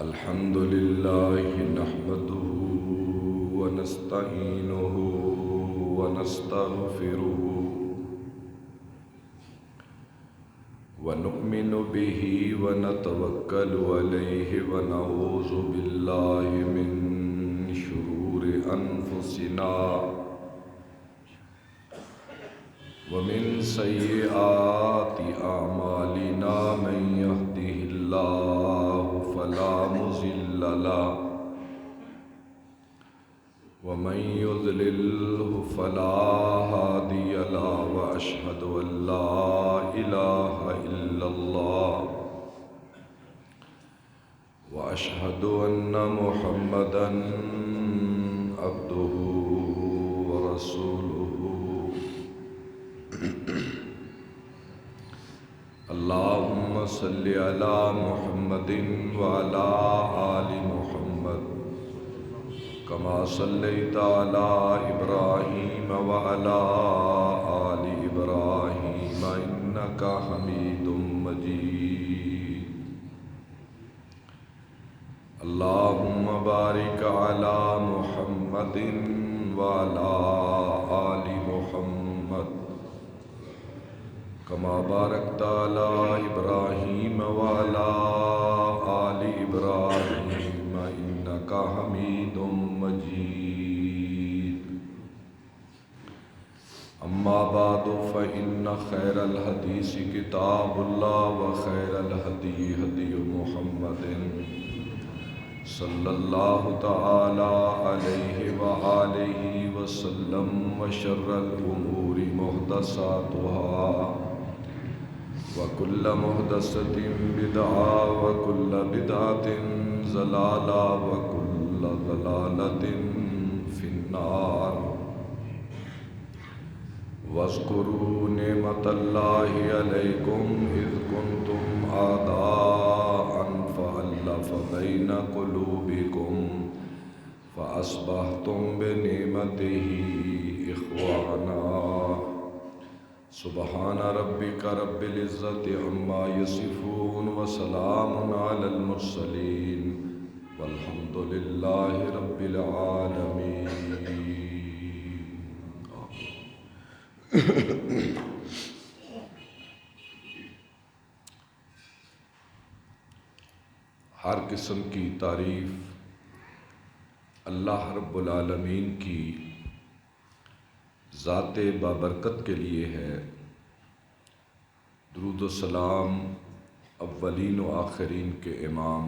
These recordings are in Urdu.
الحمد لله نحمده ونستعينه ونستغفره ونؤمن به ونتوكل عليه ونعوذ بالله من شرور أنفسنا ومن سيئات أعمالنا من يهده الله فلا مضل له ومن يضلله فلا هادي له وأشهد أن لا إله إلا الله وأشهد أن محمدًا عبده ورسوله اللهم صل على محمد وعلى آل محمد كما صليت على إبراهيم وعلى آل إبراهيم إنك حميد مجيد اللهم بارك على محمد وعلى آل محمد كما باركت على إبراهيم وعلى آل إبراهيم إنك حميد مجيد أما بعد فإن خير الحديث كتاب الله وخير الهدي هدي محمد صلى الله تعالى عليه وآله وسلم وشر الأمور محدثاتها وكل محدثة بدعة وكل بدعة ضلالة وكل ضلالة في النار واذكروا نعمة الله عليكم إذ كنتم أعداء فألف بين قلوبكم فأصبحتم بنعمته إخوانا سبحان ربك رب العزة عما يصفون وسلام على المرسلين والحمد لله رب العالمين. ہر قسم کی تعریف اللہ رب العالمین کی ذات بابرکت کے لیے ہے. درود و سلام اولین و آخرین کے امام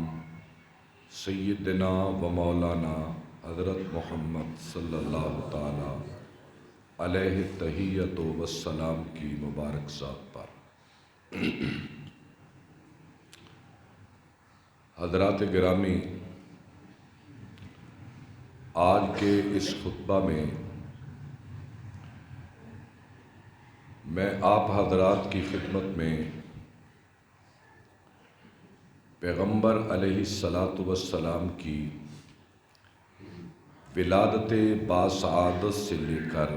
سیدنا و مولانا حضرت محمد صلی اللہ تعالی علیہ تحیت و السلام کی مبارک ذات پر. حضرات گرامی، آج کے اس خطبہ میں میں آپ حضرات کی خدمت میں پیغمبر علیہ الصلاۃ والسلام کی ولادت باسعادت سے لے کر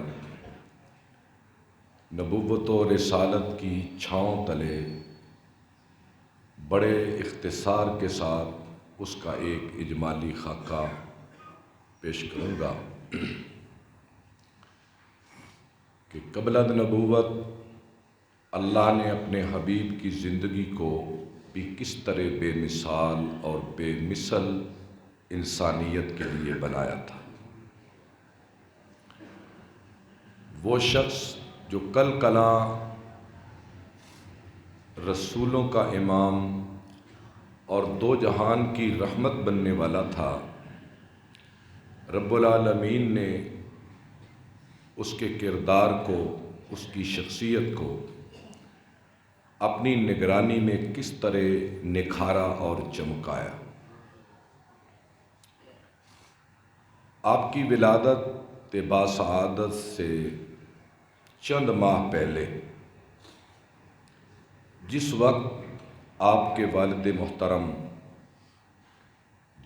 نبوت و رسالت کی چھاؤں تلے بڑے اختصار کے ساتھ اس کا ایک اجمالی خاکہ پیش کروں گا کہ قبل نبوت اللہ نے اپنے حبیب کی زندگی کو بھی کس طرح بے مثال اور بے مثل انسانیت کے لیے بنایا تھا. وہ شخص جو کل کلاں رسولوں کا امام اور دو جہان کی رحمت بننے والا تھا، رب العالمین نے اس کے کردار کو، اس کی شخصیت کو اپنی نگرانی میں کس طرح نکھارا اور چمکایا. آپ کی ولادت باسعادت سے چند ماہ پہلے جس وقت آپ کے والد محترم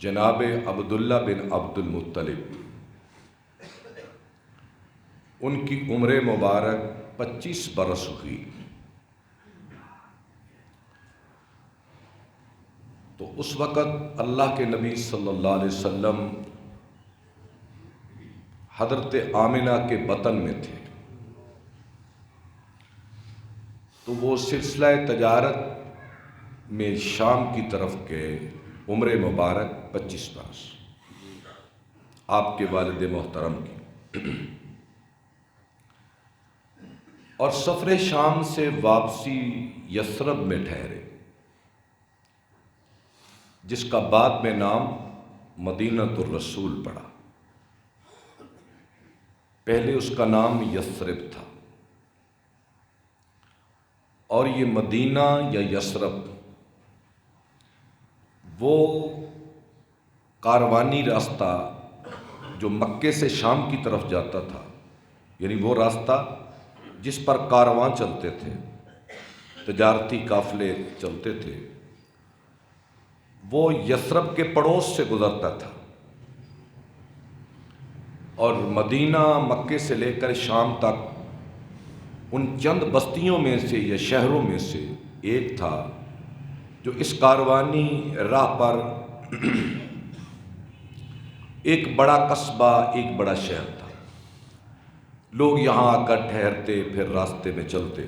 جناب عبداللہ بن عبد المطلب ان کی عمر مبارک 25 برس ہوئی. تو اس وقت اللہ کے نبی صلی اللہ علیہ وسلم حضرت آمنہ کے بطن میں تھے، تو وہ سلسلہ تجارت میں شام کی طرف گئے، عمر مبارک 25 برس آپ کے والد محترم کی، اور سفر شام سے واپسی یثرب میں ٹھہرے، جس کا بعد میں نام مدینۃ الرسول پڑا۔ پہلے اس کا نام یثرب تھا، اور یہ مدینہ یا یثرب وہ کاروانی راستہ جو مکے سے شام کی طرف جاتا تھا، یعنی وہ راستہ جس پر کارواں چلتے تھے، تجارتی قافلے چلتے تھے، وہ یثرب کے پڑوس سے گزرتا تھا، اور مدینہ مکے سے لے کر شام تک ان چند بستیوں میں سے یا شہروں میں سے ایک تھا جو اس کاروانی راہ پر ایک بڑا قصبہ، ایک بڑا شہر تھا۔ لوگ یہاں آ کر ٹھہرتے، پھر راستے میں چلتے۔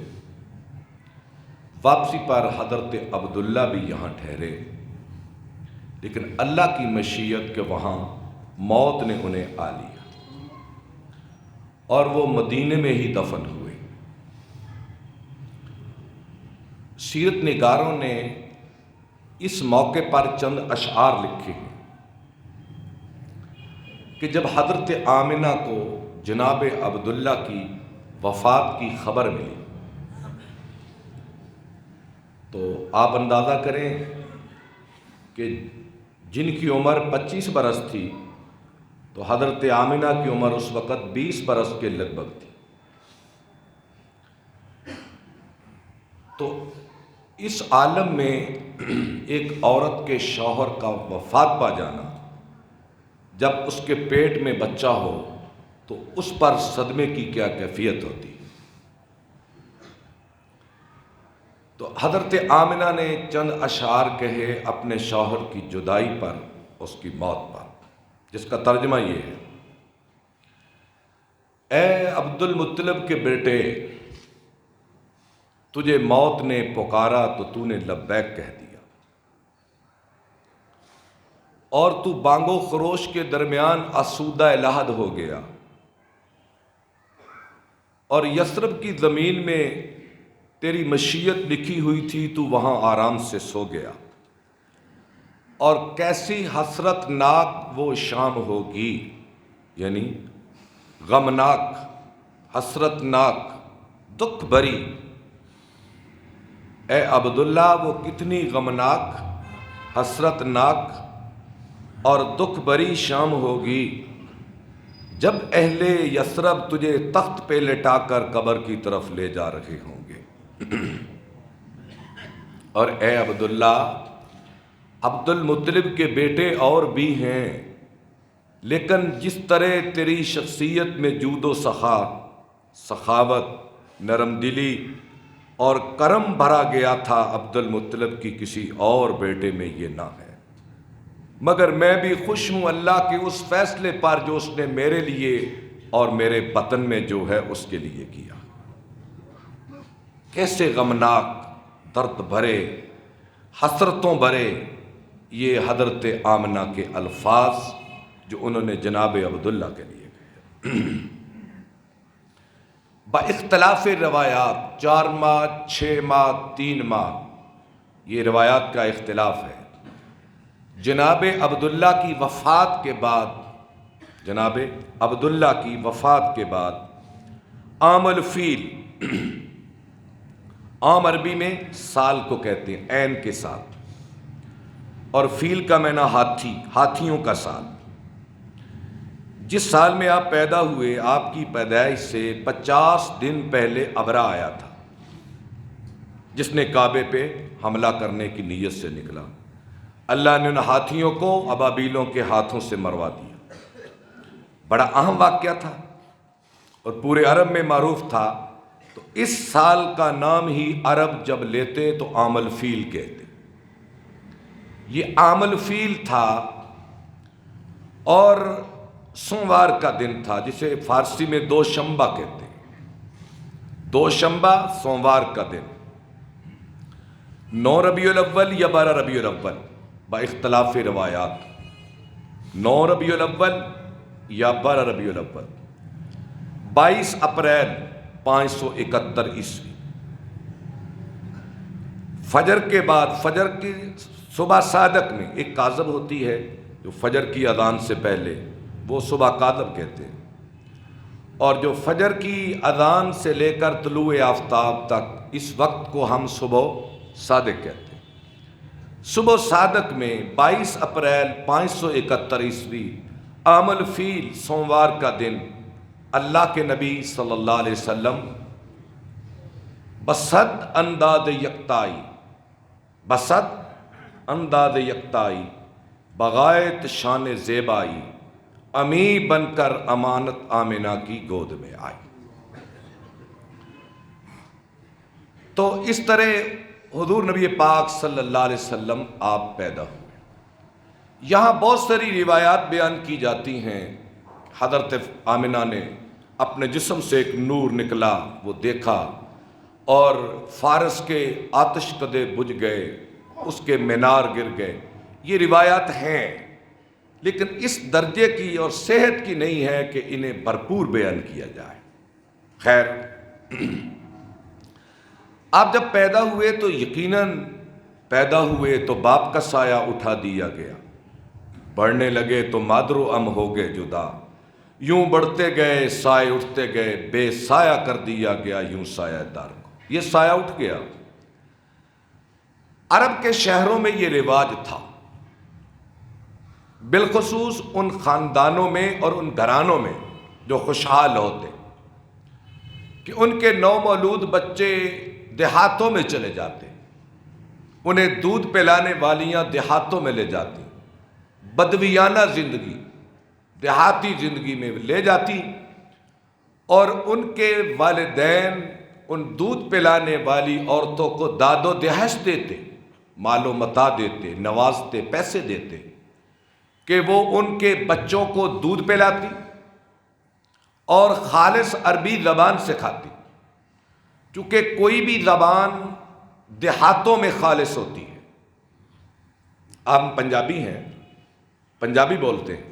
واپسی پر حضرت عبداللہ بھی یہاں ٹھہرے، لیکن اللہ کی مشیت کے وہاں موت نے انہیں آ لیا اور وہ مدینے میں ہی دفن ہوئے۔ سیرت نگاروں نے اس موقع پر چند اشعار لکھے ہیں کہ جب حضرت آمنہ کو جناب عبداللہ کی وفات کی خبر ملی تو آپ اندازہ کریں کہ جن کی عمر 25 برس تھی تو حضرت آمنہ کی عمر اس وقت 20 برس کے لگ بھگ تھی۔ تو اس عالم میں ایک عورت کے شوہر کا وفات پا جانا، جب اس کے پیٹ میں بچہ ہو تو اس پر صدمے کی کیا کیفیت ہوتی۔ تو حضرت آمنہ نے چند اشعار کہے اپنے شوہر کی جدائی پر، اس کی موت پر، جس کا ترجمہ یہ ہے: اے عبد المطلب کے بیٹے، تجھے موت نے پکارا تو نے لبیک کہہ دیا، اور تو بانگ و خروش کے درمیان آسودہ لحد ہو گیا، اور یثرب کی زمین میں تیری مشیت لکھی ہوئی تھی، تو وہاں آرام سے سو گیا، اور کیسی حسرت ناک وہ شام ہوگی، یعنی غمناک، حسرت ناک، دکھ بھری۔ اے عبداللہ، وہ کتنی غمناک، حسرت ناک اور دکھ بھری شام ہوگی جب اہل یثرب تجھے تخت پہ لٹا کر قبر کی طرف لے جا رہے ہوں گے۔ اور اے عبداللہ، عبد المطلب کے بیٹے اور بھی ہیں، لیکن جس طرح تیری شخصیت میں جود و سخا، سخاوت، نرم دلی اور کرم بھرا گیا تھا، عبد المطلب کی کسی اور بیٹے میں یہ نہ ہے، مگر میں بھی خوش ہوں اللہ کے اس فیصلے پر جو اس نے میرے لیے اور میرے وطن میں جو ہے اس کے لیے کیا۔ کیسے غمناک، درد بھرے، حسرتوں بھرے یہ حضرت آمنہ کے الفاظ جو انہوں نے جناب عبداللہ کے لیے کہے۔ با اختلاف روایات 4 ماہ، 6 ماہ، 3 ماہ، یہ روایات کا اختلاف ہے۔ جناب عبداللہ کی وفات کے بعد، جناب عبداللہ کی وفات کے بعد عام الفیل، عام عربی میں سال کو کہتے ہیں عین کے ساتھ، اور فیل کا معنی ہاتھی، ہاتھیوں کا سال۔ جس سال میں آپ پیدا ہوئے، آپ کی پیدائش سے 50 دن پہلے ابرا آیا تھا، جس نے کعبے پہ حملہ کرنے کی نیت سے نکلا۔ اللہ نے ان ہاتھیوں کو ابابیلوں کے ہاتھوں سے مروا دیا۔ بڑا اہم واقعہ تھا اور پورے عرب میں معروف تھا۔ تو اس سال کا نام ہی عرب جب لیتے تو عام الفیل کہتے، یہ عام الفیل تھا اور سوموار کا دن تھا، جسے فارسی میں دوشنبہ کہتے ہیں۔ دوشنبہ سوموار کا دن 9 ربیع الاول یا 12 ربیع الاول با اختلاف روایات، 9 ربیع الاول یا 12 ربیع الاول، 22 اپریل 571 عیسوی۔ فجر کے بعد، فجر کی صبح صادق میں ایک کاذب ہوتی ہے جو فجر کی اذان سے پہلے، وہ صبح کاذب کہتے ہیں، اور جو فجر کی اذان سے لے کر طلوع آفتاب تک اس وقت کو ہم صبح صادق کہتے ہیں۔ صبح صادق میں 22 اپریل 571 عیسوی عام الفیل سوموار کا دن اللہ کے نبی صلی اللہ علیہ وسلم بصد انداز یکتائی، بصد انداز یکتائی، بغایت شان زیبائی، امی بن کر امانت آمنہ کی گود میں آئی۔ تو اس طرح حضور نبی پاک صلی اللہ علیہ وسلم آپ پیدا ہوئے۔ یہاں بہت ساری روایات بیان کی جاتی ہیں، حضرت آمنہ نے اپنے جسم سے ایک نور نکلا، وہ دیکھا، اور فارس کے آتش کدے بجھ گئے، اس کے مینار گر گئے۔ یہ روایات ہیں، لیکن اس درجے کی اور صحت کی نہیں ہے کہ انہیں بھرپور بیان کیا جائے۔ خیر، آپ جب پیدا ہوئے تو یقیناً پیدا ہوئے تو باپ کا سایہ اٹھا دیا گیا، بڑھنے لگے تو مادر و ام ہو گئے جدا، یوں بڑھتے گئے سائے اٹھتے گئے، بے سایہ کر دیا گیا یوں سایہ دار کو۔ یہ سایہ اٹھ گیا۔ عرب کے شہروں میں یہ رواج تھا، بالخصوص ان خاندانوں میں اور ان گھرانوں میں جو خوشحال ہوتے، کہ ان کے نومولود بچے دیہاتوں میں چلے جاتے، انہیں دودھ پلانے والیاں دیہاتوں میں لے جاتی، بدویانہ زندگی، دیہاتی زندگی میں لے جاتی، اور ان کے والدین ان دودھ پلانے والی عورتوں کو داد و دہش دیتے، مال و متاع دیتے، نوازتے، پیسے دیتے کہ وہ ان کے بچوں کو دودھ پلاتی اور خالص عربی زبان سکھاتی، چونکہ کوئی بھی زبان دیہاتوں میں خالص ہوتی ہے۔ ہم پنجابی ہیں، پنجابی بولتے ہیں،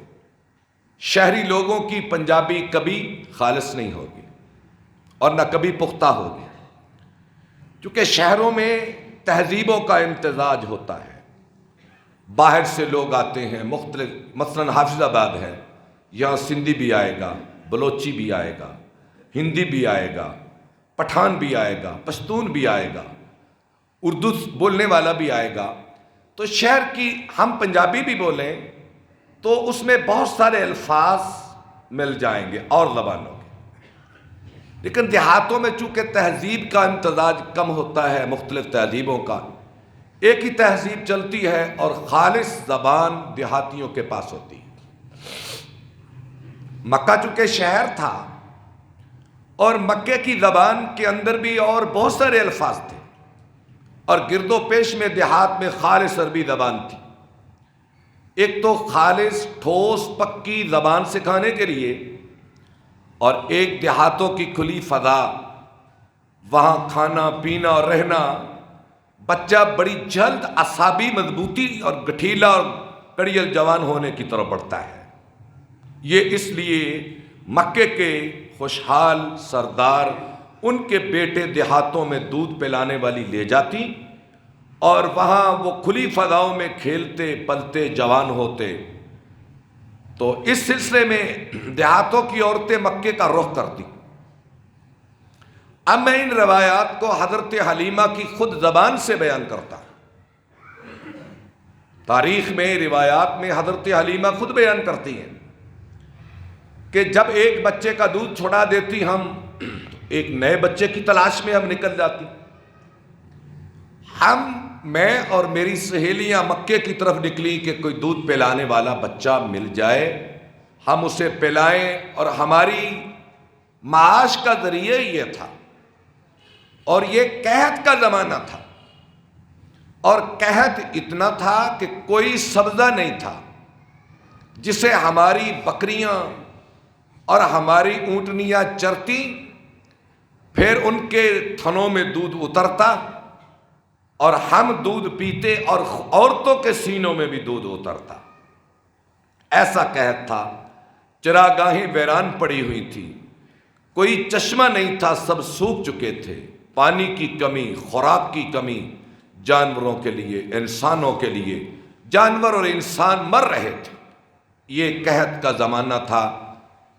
شہری لوگوں کی پنجابی کبھی خالص نہیں ہوگی اور نہ کبھی پختہ ہوگی، کیونکہ شہروں میں تہذیبوں کا امتزاج ہوتا ہے، باہر سے لوگ آتے ہیں مختلف، مثلا حافظ آباد ہے، یہاں سندھی بھی آئے گا، بلوچی بھی آئے گا، ہندی بھی آئے گا، پٹھان بھی آئے گا، پشتون بھی آئے گا، اردو بولنے والا بھی آئے گا۔ تو شہر کی ہم پنجابی بھی بولیں تو اس میں بہت سارے الفاظ مل جائیں گے اور زبانوں کے، لیکن دیہاتوں میں چونکہ تہذیب کا امتزاج کم ہوتا ہے، مختلف تہذیبوں کا، ایک ہی تہذیب چلتی ہے اور خالص زبان دیہاتیوں کے پاس ہوتی ہے۔ مکہ چونکہ شہر تھا اور مکے کی زبان کے اندر بھی اور بہت سارے الفاظ تھے، اور گرد و پیش میں دیہات میں خالص عربی زبان تھی۔ ایک تو خالص ٹھوس پکی زبان سکھانے کے لیے، اور ایک دیہاتوں کی کھلی فضا، وہاں کھانا پینا اور رہنا، بچہ بڑی جلد اعصابی مضبوطی اور گٹھیلا اور کڑیل جوان ہونے کی طرف بڑھتا ہے۔ یہ اس لیے مکے کے خوشحال سردار ان کے بیٹے دیہاتوں میں دودھ پلانے والی لے جاتی، اور وہاں وہ کھلی فضاؤں میں کھیلتے پلتے جوان ہوتے۔ تو اس سلسلے میں دیہاتوں کی عورتیں مکے کا رخ کرتی۔ اب میں ان روایات کو حضرت حلیمہ کی خود زبان سے بیان کرتا ہوں۔ تاریخ میں، روایات میں حضرت حلیمہ خود بیان کرتی ہیں کہ جب ایک بچے کا دودھ چھوڑا دیتی ہم، تو ایک نئے بچے کی تلاش میں ہم نکل جاتی۔ میں اور میری سہیلیاں مکے کی طرف نکلی کہ کوئی دودھ پلانے والا بچہ مل جائے، ہم اسے پلائیں، اور ہماری معاش کا ذریعہ یہ تھا، اور یہ قحط کا زمانہ تھا، اور قحط اتنا تھا کہ کوئی سبزہ نہیں تھا جسے ہماری بکریاں اور ہماری اونٹنیاں چرتی، پھر ان کے تھنوں میں دودھ اترتا اور ہم دودھ پیتے اور عورتوں کے سینوں میں بھی دودھ اترتا۔ ایسا قحط تھا، چراگاہیں ویران پڑی ہوئی تھی، کوئی چشمہ نہیں تھا، سب سوکھ چکے تھے، پانی کی کمی، خوراک کی کمی، جانوروں کے لیے، انسانوں کے لیے، جانور اور انسان مر رہے تھے۔ یہ قحط کا زمانہ تھا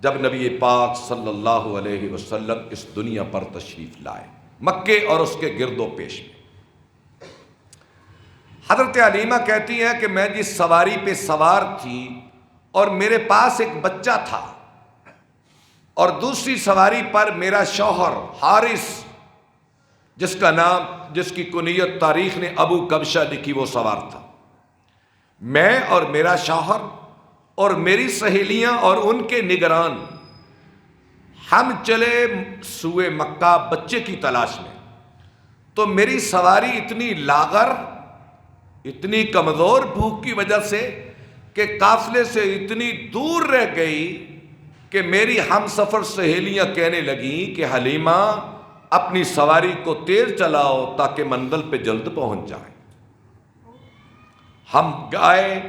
جب نبی پاک صلی اللہ علیہ وسلم اس دنیا پر تشریف لائے، مکے اور اس کے گرد و پیش میں۔ حضرت علیمہ کہتی ہیں کہ میں جس سواری پہ سوار تھی اور میرے پاس ایک بچہ تھا، اور دوسری سواری پر میرا شوہر حارث، جس کا نام، جس کی کنیت تاریخ نے ابو کبشہ لکھی، وہ سوار تھا۔ میں اور میرا شوہر اور میری سہیلیاں اور ان کے نگران، ہم چلے سوئے مکہ بچے کی تلاش میں۔ تو میری سواری اتنی لاغر، اتنی کمزور بھوک کی وجہ سے کہ قافلے سے اتنی دور رہ گئی کہ میری ہم سفر سہیلیاں کہنے لگیں کہ حلیمہ اپنی سواری کو تیز چلاؤ تاکہ منزل پہ جلد پہنچ جائیں۔ ہم گئے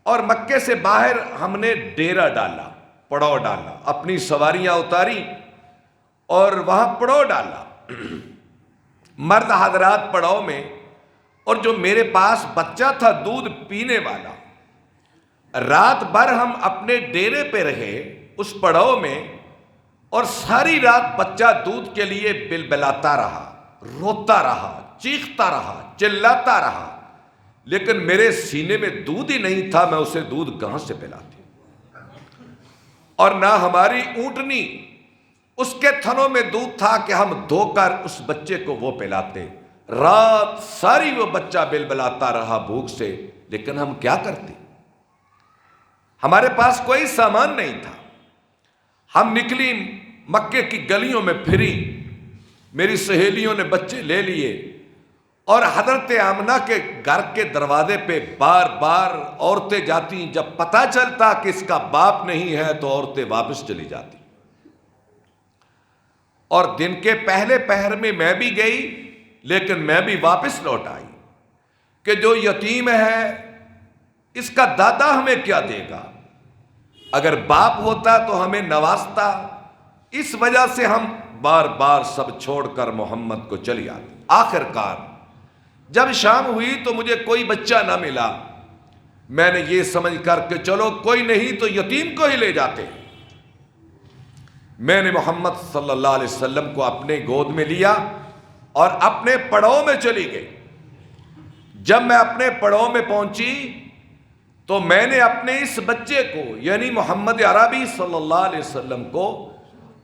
اور مکے سے باہر ہم نے ڈیرا ڈالا، پڑاؤ ڈالا، اپنی سواریاں اتاری اور وہاں پڑاؤ ڈالا، مرد حضرات پڑاؤ میں، اور جو میرے پاس بچہ تھا دودھ پینے والا، رات بھر ہم اپنے ڈیرے پہ رہے اس پڑاؤ میں، اور ساری رات بچہ دودھ کے لیے بلبلاتا رہا، روتا رہا، چیختا رہا، چلاتا رہا، لیکن میرے سینے میں دودھ ہی نہیں تھا، میں اسے دودھ کہاں سے پلاتی، اور نہ ہماری اونٹنی، اس کے تھنوں میں دودھ تھا کہ ہم دھو کر اس بچے کو وہ پلاتے۔ رات ساری وہ بچہ بلبلاتا رہا بھوک سے، لیکن ہم کیا کرتے؟ ہمارے پاس کوئی سامان نہیں تھا۔ ہم نکلی، مکے کی گلیوں میں پھری، میری سہیلیوں نے بچے لے لیے، اور حضرت آمنہ کے گھر کے دروازے پہ بار بار عورتیں جاتی، جب پتہ چلتا کہ اس کا باپ نہیں ہے تو عورتیں واپس چلی جاتی۔ اور دن کے پہلے پہر میں بھی گئی، لیکن میں بھی واپس لوٹ آئی کہ جو یتیم ہے اس کا دادا ہمیں کیا دے گا، اگر باپ ہوتا تو ہمیں نوازتا۔ اس وجہ سے ہم بار بار سب چھوڑ کر محمد کو چلی آتی۔ آخر کار جب شام ہوئی تو مجھے کوئی بچہ نہ ملا، میں نے یہ سمجھ کر کہ چلو کوئی نہیں تو یتیم کو ہی لے جاتے، میں نے محمد صلی اللہ علیہ وسلم کو اپنے گود میں لیا اور اپنے پڑاؤ میں چلی گئی۔ جب میں اپنے پڑاؤ میں پہنچی تو میں نے اپنے اس بچے کو، یعنی محمد عربی صلی اللہ علیہ وسلم کو،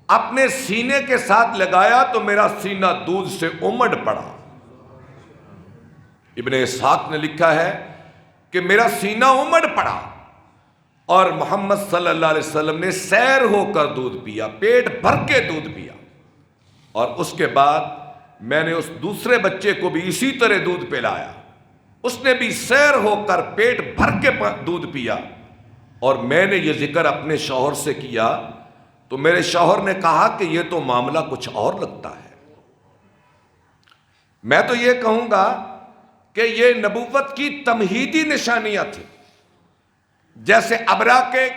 اپنے سینے کے ساتھ لگایا تو میرا سینہ دودھ سے امڑ پڑا۔ ابن اسحاق نے لکھا ہے کہ میرا سینہ امڑ پڑا، اور محمد صلی اللہ علیہ وسلم نے سیر ہو کر دودھ پیا، پیٹ بھر کے دودھ پیا، اور اس کے بعد میں نے اس دوسرے بچے کو بھی اسی طرح دودھ پلایا، اس نے بھی سیر ہو کر پیٹ بھر کے دودھ پیا۔ اور میں نے یہ ذکر اپنے شوہر سے کیا تو میرے شوہر نے کہا کہ یہ تو معاملہ کچھ اور لگتا ہے۔ میں تو یہ کہوں گا کہ یہ نبوت کی تمہیدی نشانیاں تھیں، جیسے ابرا کے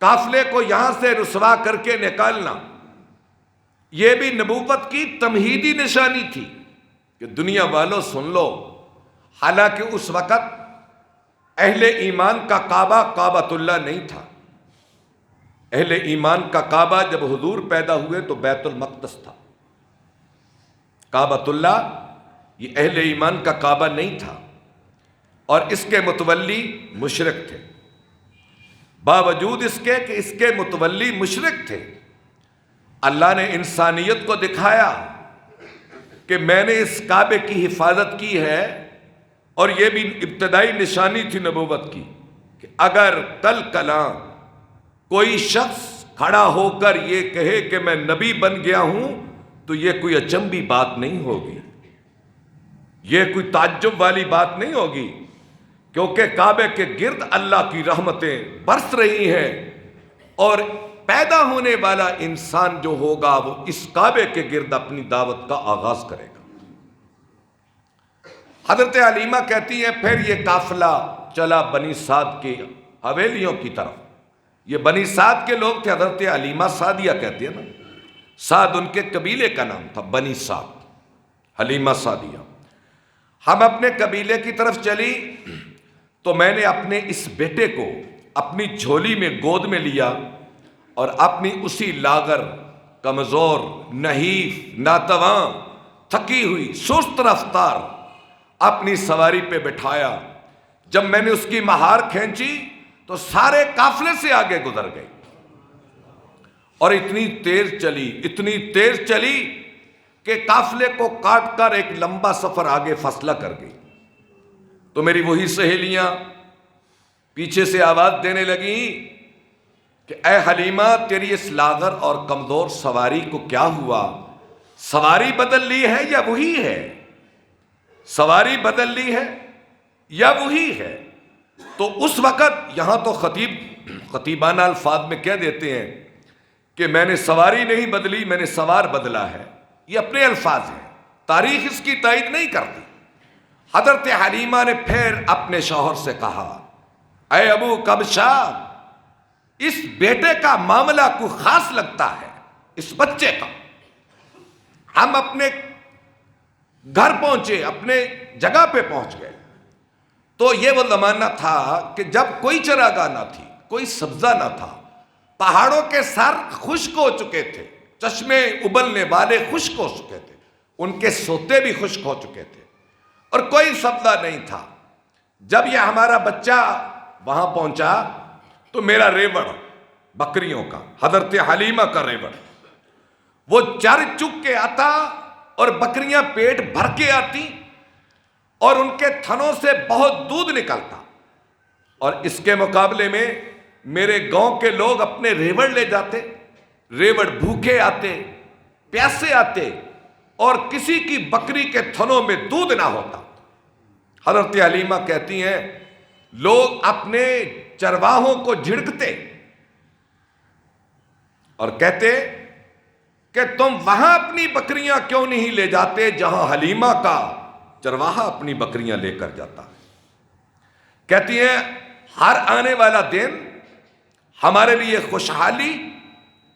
قافلے کو یہاں سے رسوا کر کے نکالنا، یہ بھی نبوت کی تمہیدی نشانی تھی کہ دنیا والوں سن لو۔ حالانکہ اس وقت اہل ایمان کا کعبہ کعبۃ اللہ نہیں تھا، اہل ایمان کا کعبہ جب حضور پیدا ہوئے تو بیت المقدس تھا، کعبۃ اللہ یہ اہل ایمان کا کعبہ نہیں تھا، اور اس کے متولی مشرک تھے۔ باوجود اس کے کہ اس کے متولی مشرک تھے، اللہ نے انسانیت کو دکھایا کہ میں نے اس کعبے کی حفاظت کی ہے، اور یہ بھی ابتدائی نشانی تھی نبوت کی کہ اگر کل کلاں کوئی شخص کھڑا ہو کر یہ کہے کہ میں نبی بن گیا ہوں تو یہ کوئی اچنبھی بات نہیں ہوگی۔ یہ کوئی تعجب والی بات نہیں ہوگی، کیونکہ کعبے کے گرد اللہ کی رحمتیں برس رہی ہیں، اور پیدا ہونے والا انسان جو ہوگا وہ اس کعبے کے گرد اپنی دعوت کا آغاز کرے گا۔ حضرت حلیمہ کہتی ہیں پھر یہ قافلہ چلا بنی سعد کی حویلیوں کی طرف۔ یہ بنی سعد کے لوگ تھے، حضرت حلیمہ سعدیہ کہتے ہیں نا، سعد ان کے قبیلے کا نام تھا، بنی سعد، حلیمہ سعدیہ۔ ہم اپنے قبیلے کی طرف چلی تو میں نے اپنے اس بیٹے کو اپنی جھولی میں گود میں لیا اور اپنی اسی لاغر، کمزور، نحیف، ناتواں، تھکی ہوئی، سست رفتار اپنی سواری پہ بٹھایا۔ جب میں نے اس کی مہار کھینچی تو سارے قافلے سے آگے گزر گئی، اور اتنی تیز چلی کہ قافلے کو کاٹ کر ایک لمبا سفر آگے فاصلہ کر گئی۔ تو میری وہی سہیلیاں پیچھے سے آواز دینے لگیں کہ اے حلیمہ تیری اس لاغر اور کمزور سواری کو کیا ہوا؟ سواری بدل لی ہے یا وہی ہے؟ سواری بدل لی ہے یا وہی ہے؟ تو اس وقت یہاں تو خطیبانہ الفاظ میں کہہ دیتے ہیں کہ میں نے سواری نہیں بدلی، میں نے سوار بدلا ہے۔ یہ اپنے الفاظ ہیں، تاریخ اس کی تائید نہیں کرتی۔ حضرت حلیمہ نے پھر اپنے شوہر سے کہا اے ابو کبشہ، اس بیٹے کا معاملہ کوئی خاص لگتا ہے، اس بچے کا۔ ہم اپنے گھر پہنچے، اپنے جگہ پہ پہنچ گئے، تو یہ وہ زمانہ تھا کہ جب کوئی چراگاہ نہ تھی، کوئی سبزہ نہ تھا، پہاڑوں کے سر خشک ہو چکے تھے، چشمے ابلنے والے خشک ہو چکے تھے، ان کے سوتے بھی خشک ہو چکے تھے، اور کوئی سبزہ نہیں تھا۔ جب یہ ہمارا بچہ وہاں پہنچا تو میرا ریوڑ بکریوں کا، حضرت حلیمہ کا ریوڑ، وہ چر چک کے آتا اور بکریاں پیٹ بھر کے آتی اور ان کے تھنوں سے بہت دودھ نکلتا، اور اس کے مقابلے میں میرے گاؤں کے لوگ اپنے ریوڑ لے جاتے، ریوڑ بھوکے آتے، پیاسے آتے، اور کسی کی بکری کے تھنوں میں دودھ نہ ہوتا۔ حضرت حلیمہ کہتی ہیں لوگ اپنے چرواہوں کو جھڑکتے اور کہتے کہ تم وہاں اپنی بکریاں کیوں نہیں لے جاتے جہاں حلیمہ کا چرواہا اپنی بکریاں لے کر جاتا۔ کہتی ہیں ہر آنے والا دن ہمارے لیے خوشحالی،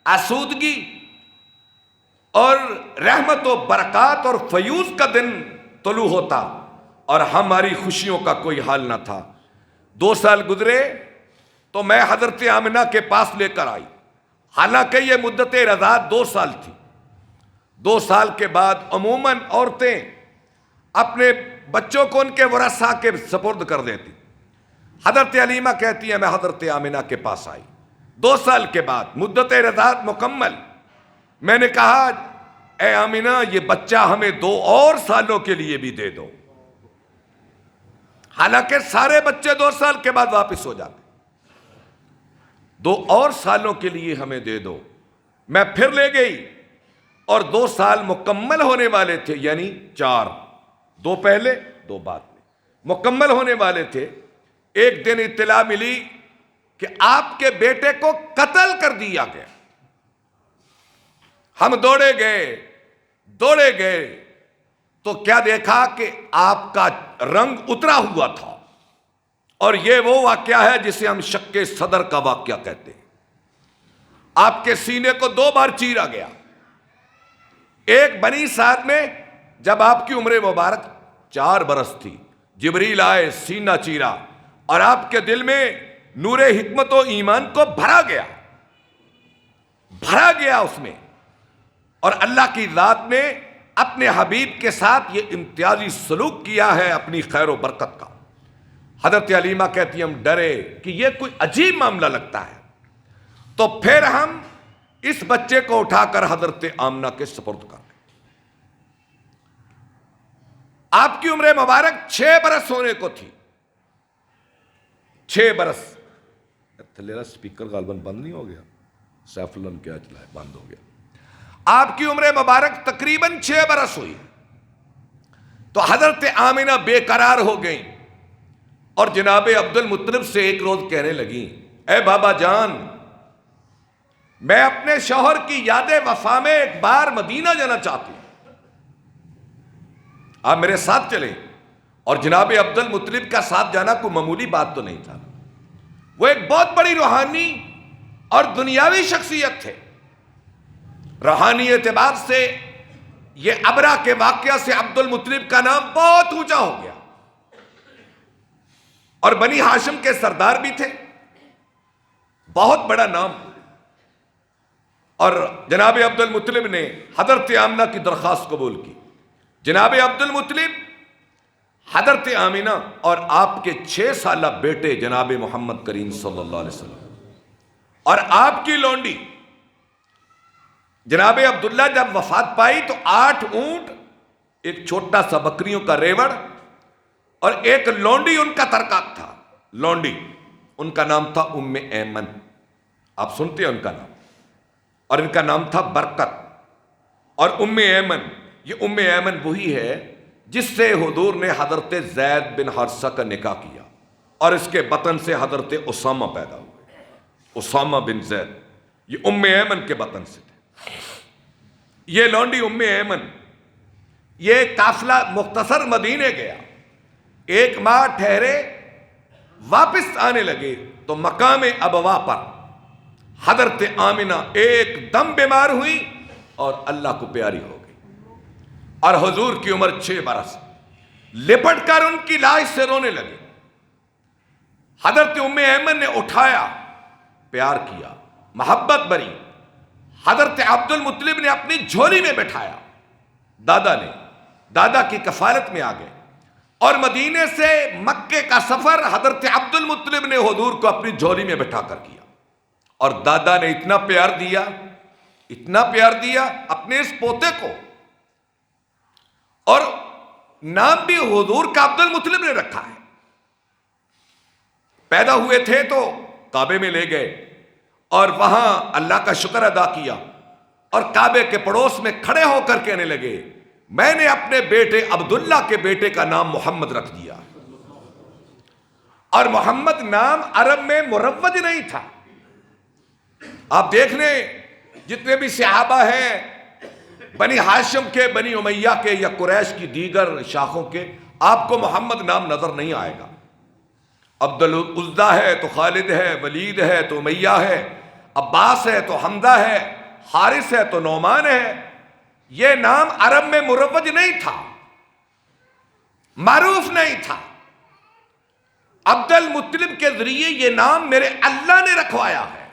آسودگی اور رحمت و برکات اور فیوز کا دن طلوع ہوتا، اور ہماری خوشیوں کا کوئی حال نہ تھا۔ 2 سال گزرے تو میں حضرت آمنہ کے پاس لے کر آئی، حالانکہ یہ مدت رضاعت 2 سال تھی۔ 2 سال کے بعد عموماً عورتیں اپنے بچوں کو ان کے ورثاء کے سپرد کر دیتی۔ حضرت حلیمہ کہتی ہے میں حضرت آمنہ کے پاس آئی 2 سال کے بعد، مدت رضاعت مکمل۔ میں نے کہا اے آمنہ یہ بچہ ہمیں 2 اور سالوں کے لیے بھی دے دو، حالانکہ سارے بچے 2 سال کے بعد واپس ہو جاتے، 2 اور سالوں کے لیے ہمیں دے دو۔ میں پھر لے گئی اور 2 سال مکمل ہونے والے تھے، یعنی 4، 2 پہلے 2 بعد میں مکمل ہونے والے تھے۔ ایک دن اطلاع ملی کہ آپ کے بیٹے کو قتل کر دیا گیا۔ ہم دوڑے گئے تو کیا دیکھا کہ آپ کا رنگ اترا ہوا تھا، اور یہ وہ واقعہ ہے جسے ہم شق صدر کا واقعہ کہتے ہیں۔ آپ کے سینے کو 2 بار چیرا گیا، ایک بنی سعد میں جب آپ کی عمر مبارک 4 برس تھی، جبریل آئے، سینہ چیرا، اور آپ کے دل میں نور حکمت و ایمان کو بھرا گیا اس میں، اور اللہ کی ذات نے اپنے حبیب کے ساتھ یہ امتیازی سلوک کیا ہے اپنی خیر و برکت کا۔ حضرت حلیمہ کہتی ہم ڈرے کہ یہ کوئی عجیب معاملہ لگتا ہے، تو پھر ہم اس بچے کو اٹھا کر حضرت آمنہ کے سپرد کر دیں۔ آپ کی عمر مبارک 6 برس ہونے کو تھی، 6 برس۔ تھلیرا سپیکر غالباً بند نہیں ہو گیا، سیف اللہ نے کیا چلایا، بند ہو گیا۔ آپ کی عمر مبارک تقریباً 6 برس ہوئی۔ تو حضرت آمنہ بے قرار ہو گئیں اور جناب عبد المطلب سے ایک روز کہنے لگیں، اے بابا جان، میں اپنے شوہر کی یاد وفا میں ایک بار مدینہ جانا چاہتی ہوں، آپ میرے ساتھ چلیں۔ اور جناب عبد المطلب کا ساتھ جانا کوئی معمولی بات تو نہیں تھا، وہ ایک بہت بڑی روحانی اور دنیاوی شخصیت تھے۔ روحانی اعتبار سے یہ ابرا کے واقعہ سے عبد المطلب کا نام بہت اونچا ہو گیا، اور بنی ہاشم کے سردار بھی تھے، بہت بڑا نام۔ اور جناب عبد المطلب نے حضرت آمنہ کی درخواست قبول کی۔ جناب عبد المطلب، حضرت آمنہ اور آپ کے 6 سالہ بیٹے جناب محمد کریم صلی اللہ علیہ وسلم اور آپ کی لونڈی جناب عبداللہ جب وفات پائی تو 8 اونٹ، ایک چھوٹا سا بکریوں کا ریوڑ اور ایک لونڈی ان کا ترکاک تھا۔ لونڈی ان کا نام تھا ام ایمن، آپ سنتے ہیں ان کا نام، اور ان کا نام تھا برکت۔ اور ام ایمن، یہ ام ایمن وہی ہے جس سے حضور نے حضرت زید بن حارثہ کا نکاح کیا، اور اس کے بطن سے حضرت اسامہ پیدا ہوئے، اسامہ بن زید، یہ ام ایمن کے بطن سے تھے۔ یہ لونڈی ام ایمن، یہ قافلہ مختصر مدینے گیا، 1 ماہ ٹھہرے، واپس آنے لگے تو مقام ابوا پر حضرت آمنہ ایک دم بیمار ہوئی اور اللہ کو پیاری ہو گئی، اور حضور کی عمر 6 برس، لپٹ کر ان کی لاش سے رونے لگے۔ حضرت ام ایمن نے اٹھایا، پیار کیا، محبت بری۔ حضرت عبد المطلب نے اپنی جھولی میں بٹھایا، دادا کی کفالت میں آ گئے، اور مدینے سے مکے کا سفر حضرت عبد المطلب نے حضور کو اپنی جھولی میں بٹھا کر کیا، اور دادا نے اتنا پیار دیا اپنے اس پوتے کو، اور نام بھی حضور کا عبد المطلب نے رکھا ہے۔ پیدا ہوئے تھے تو کعبے میں لے گئے اور وہاں اللہ کا شکر ادا کیا، اور کعبے کے پڑوس میں کھڑے ہو کر کہنے لگے، میں نے اپنے بیٹے عبداللہ کے بیٹے کا نام محمد رکھ دیا۔ اور محمد نام عرب میں مروج نہیں تھا۔ آپ دیکھ لیں جتنے بھی صحابہ ہیں، بنی ہاشم کے، بنی امیہ کے، یا قریش کی دیگر شاخوں کے، آپ کو محمد نام نظر نہیں آئے گا۔ عبد العزیٰ ہے تو خالد ہے، ولید ہے تو امیہ ہے، عباس ہے تو حمزہ ہے، حارث ہے تو نعمان ہے۔ یہ نام عرب میں مروج نہیں تھا، معروف نہیں تھا۔ عبد المطلب کے ذریعے یہ نام میرے اللہ نے رکھوایا ہے۔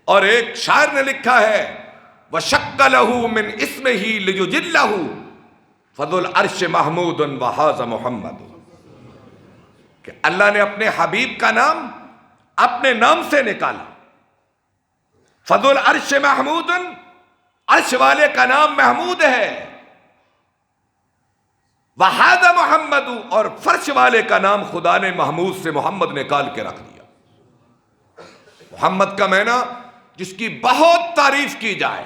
اور ایک شاعر نے لکھا ہے، وَشَقَّ لَهُ مِنْ اسْمِهِ لِيُجِلَّهُ فَذُو الْعَرْشِ مَحْمُودٌ وَهَذَا مُحَمَّدٌ، کہ اللہ نے اپنے حبیب کا نام اپنے نام سے نکالا۔ فَذُو الْعَرْشِ مَحْمُودٌ، عرش والے کا نام محمود ہے، وَهَذَا مُحَمَّدٌ، اور فرش والے کا نام خدا نے محمود سے محمد نکال کے رکھ دیا۔ محمد کا معنی جس کی بہت تعریف کی جائے،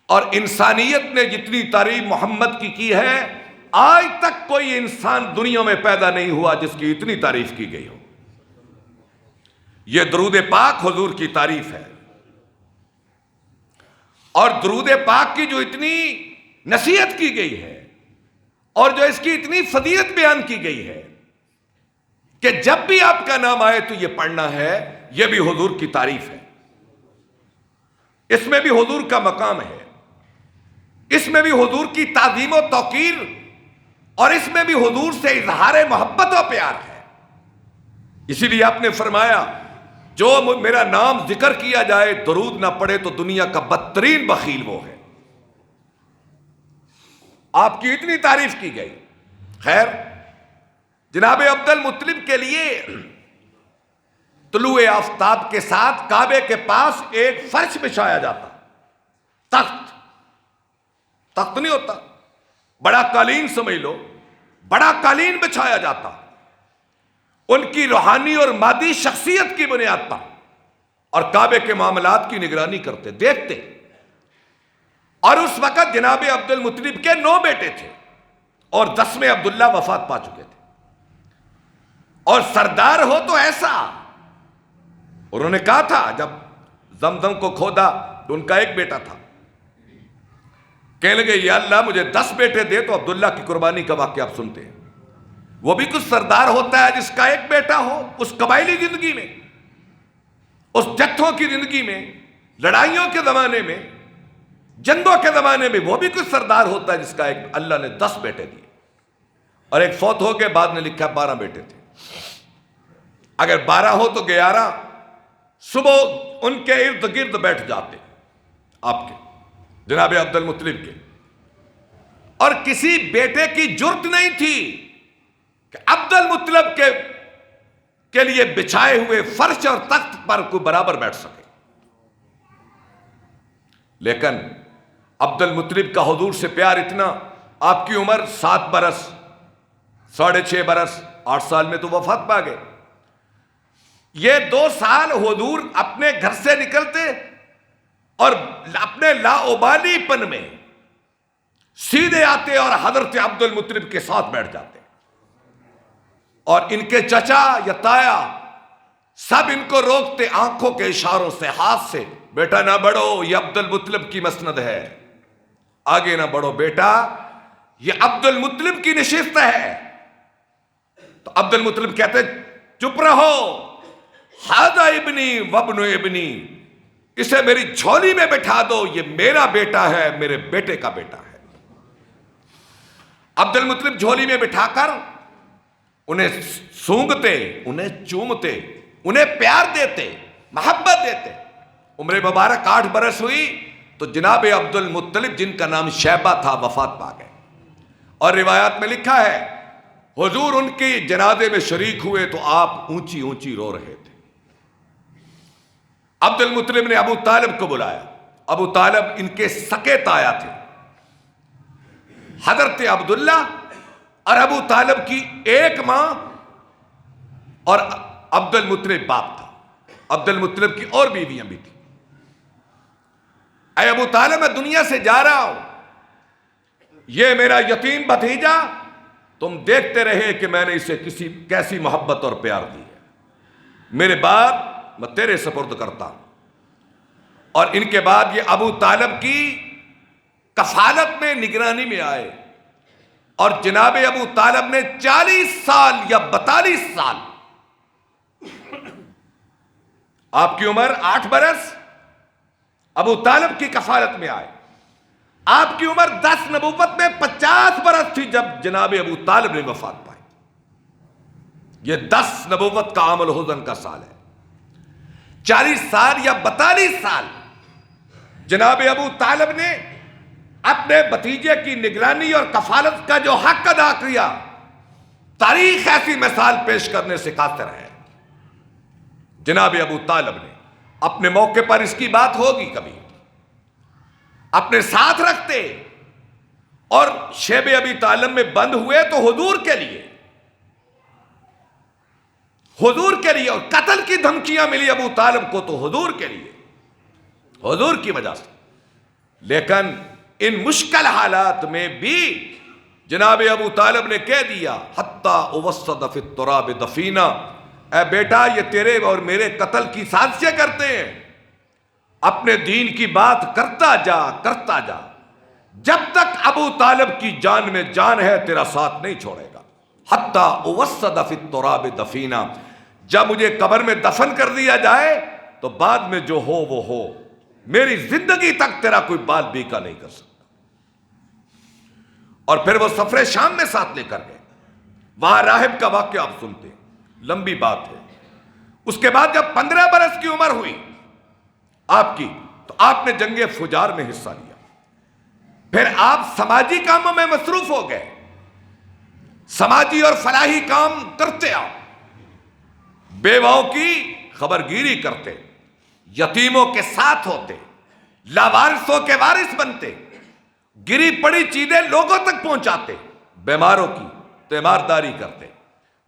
اور انسانیت نے جتنی تعریف محمد کی ہے، آج تک کوئی انسان دنیا میں پیدا نہیں ہوا جس کی اتنی تعریف کی گئی ہو۔ یہ درود پاک حضور کی تعریف ہے، اور درود پاک کی جو اتنی نصیحت کی گئی ہے، اور جو اس کی اتنی فضیلت بیان کی گئی ہے کہ جب بھی آپ کا نام آئے تو یہ پڑھنا ہے، یہ بھی حضور کی تعریف ہے۔ اس میں بھی حضور کا مقام ہے، اس میں بھی حضور کی تعظیم و توقیر، اور اس میں بھی حضور سے اظہار محبت و پیار ہے۔ اسی لیے آپ نے فرمایا، جو میرا نام ذکر کیا جائے درود نہ پڑے تو دنیا کا بدترین بخیل وہ ہے۔ آپ کی اتنی تعریف کی گئی۔ خیر، جناب عبد المطلب کے لیے طلوع آفتاب کے ساتھ کعبے کے پاس ایک فرش بچھایا جاتا، تخت نہیں ہوتا، بڑا قالین سمجھ لو، بڑا قالین بچھایا جاتا، ان کی روحانی اور مادی شخصیت کی بنیاد پر، اور کعبے کے معاملات کی نگرانی کرتے، دیکھتے، اور اس وقت جناب عبد المطلب کے 9 بیٹے تھے اور 10ویں عبداللہ وفات پا چکے تھے. اور سردار ہو تو ایسا. انہوں نے کہا تھا جب زمزم کو کھودا تو ان کا ایک بیٹا تھا, کہنے لگے یا اللہ مجھے 10 بیٹے دے. تو عبداللہ کی قربانی کا واقعہ آپ سنتے ہیں. وہ بھی کچھ سردار ہوتا ہے جس کا ایک بیٹا ہو. اس قبائلی زندگی میں, اس جتھوں کی زندگی میں, لڑائیوں کے زمانے میں, جنگوں کے زمانے میں وہ بھی کچھ سردار ہوتا ہے جس کا ایک اللہ نے 10 بیٹے دیے. اور ایک فوت ہو گئے, بعد نے لکھا 12 بیٹے تھے. اگر 12 ہو تو 11 صبح ان کے ارد گرد بیٹھ جاتے آپ کے جناب عبد المطلب کے. اور کسی بیٹے کی جرت نہیں تھی کہ عبد المطلب کے لیے بچھائے ہوئے فرش اور تخت پر کوئی برابر بیٹھ سکے. لیکن عبد المطلب کا حضور سے پیار اتنا, آپ کی عمر 7 برس 6.5 برس 8 سال میں تو وفات پا گئے. یہ 2 سال حضور اپنے گھر سے نکلتے اور اپنے لاابالی پن میں سیدھے آتے اور حضرت عبد المطلب کے ساتھ بیٹھ جاتے. اور ان کے چچا یا تایا سب ان کو روکتے آنکھوں کے اشاروں سے, ہاتھ سے, بیٹا نہ بڑھو یہ عبد المطلب کی مسند ہے, آگے نہ بڑھو بیٹا یہ عبد المطلب کی نشست ہے. تو عبد المطلب کہتے چپ رہو, ہذا ابنی وابن ابنی, اسے میری جھولی میں بٹھا دو, یہ میرا بیٹا ہے, میرے بیٹے کا بیٹا ہے. عبد المطلب جھولی میں بٹھا کر انہیں سونگتے, انہیں چومتے, انہیں پیار دیتے, محبت دیتے. عمر مبارک 8 برس ہوئی تو جناب عبد المطلب جن کا نام شیبہ تھا وفات پا گئے. اور روایات میں لکھا ہے حضور ان کی جنازے میں شریک ہوئے تو آپ اونچی اونچی رو رہے تھے. عبد المطلب نے ابو طالب کو بلایا. ابو طالب ان کے سکے تایا تھے. حضرت عبداللہ اور ابو طالب کی ایک ماں اور عبد المطلب باپ تھا. عبد المطلب کی اور بیویاں بھی تھیں. اے ابو طالب میں دنیا سے جا رہا ہوں, یہ میرا یتیم بھتیجا تم دیکھتے رہے کہ میں نے اسے کیسی محبت اور پیار دی ہے. میرے باپ میں تیرے سپرد کرتا ہوں. اور ان کے بعد یہ ابو طالب کی کفالت میں نگرانی میں آئے. اور جناب ابو طالب نے 40 سال یا 42 سال, آپ کی عمر 8 برس, ابو طالب کی کفالت میں آئے. آپ کی عمر 10 نبوت میں 50 برس تھی جب جناب ابو طالب نے وفات پائی. یہ 10 نبوت کا عام الحزن کا سال ہے. 40 سال یا 42 سال جناب ابو طالب نے اپنے بھتیجے کی نگرانی اور کفالت کا جو حق ادا کیا, تاریخ ایسی مثال پیش کرنے سے قاصر ہے. جناب ابو طالب نے اپنے موقع پر اس کی بات ہوگی کبھی اپنے ساتھ رکھتے اور شیب ابی طالب میں بند ہوئے تو حضور کے لیے, اور قتل کی دھمکیاں ملی ابو طالب کو تو حضور کے لیے, حضور کی وجہ سے. لیکن ان مشکل حالات میں بھی جناب ابو طالب نے کہہ دیا حتی اوسد فی التراب دفینا, اے بیٹا یہ تیرے اور میرے قتل کی سازشیں کرتے ہیں, اپنے دین کی بات کرتا جا, جب تک ابو طالب کی جان میں جان ہے تیرا ساتھ نہیں چھوڑے گا. حتی اوسد فی التراب دفینا, جب مجھے قبر میں دفن کر دیا جائے تو بعد میں جو ہو وہ ہو, میری زندگی تک تیرا کوئی بال بیکا نہیں کر سکتا. اور پھر وہ سفر شام میں ساتھ لے کر گئے. وہاں راہب کا واقعہ آپ سنتے ہیں, لمبی بات ہے. اس کے بعد جب 15 برس کی عمر ہوئی آپ کی تو آپ نے جنگ فجار میں حصہ لیا. پھر آپ سماجی کاموں میں مصروف ہو گئے, سماجی اور فلاحی کام کرتے. آپ بیواؤں کی خبرگیری کرتے, یتیموں کے ساتھ ہوتے, لاوارثوں کے وارث بنتے, گری پڑی چیزیں لوگوں تک پہنچاتے, بیماروں کی تیمارداری کرتے,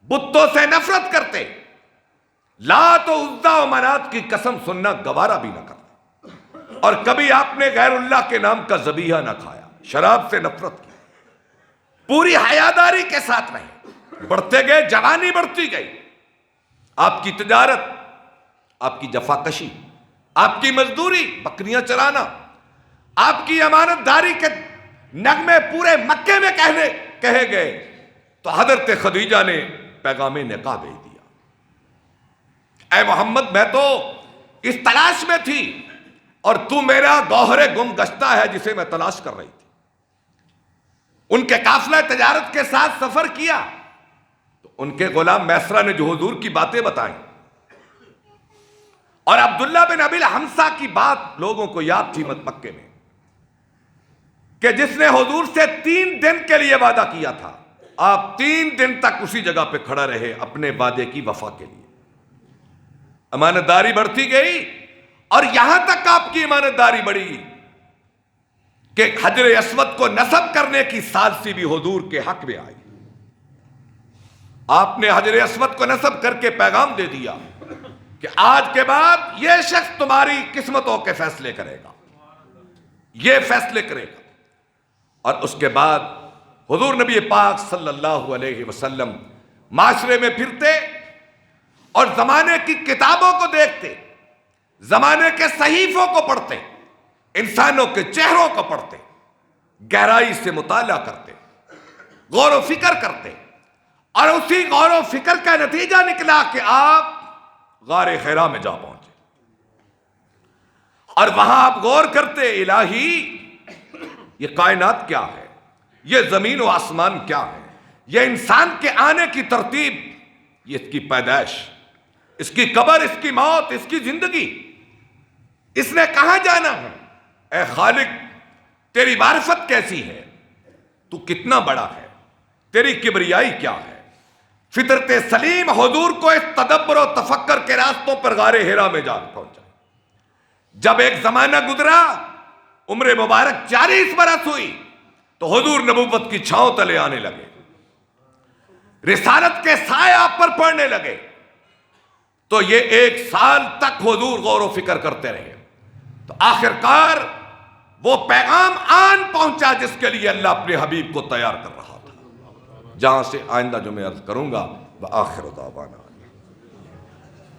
بتوں سے نفرت کرتے, لات و عزا و منات کی قسم سننا گوارا بھی نہ کرتے. اور کبھی آپ نے غیر اللہ کے نام کا ذبیحہ نہ کھایا، شراب سے نفرت کی، پوری حیاداری کے ساتھ رہے، بڑھتے گئے، جوانی بڑھتی گئی، آپ کی تجارت، آپ کی جفاکشی، آپ کی مزدوری، بکریاں چرانا، آپ کی امانت داری کے نغمے پورے مکے میں کہے گئے تو حضرت خدیجہ نے پیغام نکاح بھیج دیا، اے محمد میں تو اس تلاش میں تھی اور تو میرا گوہر گم گشتہ ہے جسے میں تلاش کر رہی تھی۔ ان کے قافلہ تجارت کے ساتھ سفر کیا تو ان کے غلام میسرہ نے جو حضور کی باتیں بتائیں اور عبداللہ بن ابی الحمصہ کی بات لوگوں کو یاد تھی مکے میں کہ جس نے حضور سے 3 دن کے لیے وعدہ کیا تھا، آپ 3 دن تک اسی جگہ پہ کھڑا رہے اپنے وعدے کی وفا کے لیے۔ امانت داری بڑھتی گئی اور یہاں تک آپ کی امانت داری بڑھی کہ حجر اسود کو نصب کرنے کی ثالثی بھی حضور کے حق میں آئی۔ آپ نے حجر اسود کو نصب کر کے پیغام دے دیا کہ آج کے بعد یہ شخص تمہاری قسمتوں کے فیصلے کرے گا، یہ فیصلے کرے گا۔ اور اس کے بعد حضور نبی پاک صلی اللہ علیہ وسلم معاشرے میں پھرتے اور زمانے کی کتابوں کو دیکھتے، زمانے کے صحیفوں کو پڑھتے، انسانوں کے چہروں کو پڑھتے، گہرائی سے مطالعہ کرتے، غور و فکر کرتے، اور اسی غور و فکر کا نتیجہ نکلا کہ آپ غار حرا میں جا پہنچے اور وہاں آپ غور کرتے، الہی یہ کائنات کیا ہے، یہ زمین و آسمان کیا ہے، یہ انسان کے آنے کی ترتیب، یہ اس کی پیدائش، اس کی قبر، اس کی موت، اس کی زندگی، اس نے کہاں جانا ہے۔ اے خالق تیری معرفت کیسی ہے، تو کتنا بڑا ہے، تیری کبریائی کیا ہے۔ فطرت سلیم حضور کو اس تدبر و تفکر کے راستوں پر غار حرا میں جا پہنچا۔ جب ایک زمانہ گزرا، عمر مبارک 40 برس ہوئی تو حضور نبوت کی چھاؤں تلے آنے لگے، رسالت کے سائے آپ پر پڑنے لگے، تو یہ 1 سال تک حضور غور و فکر کرتے رہے، تو آخرکار وہ پیغام آن پہنچا جس کے لیے اللہ اپنے حبیب کو تیار کر رہا تھا، جہاں سے آئندہ جو میں عرض کروں گا وآخر دعوانا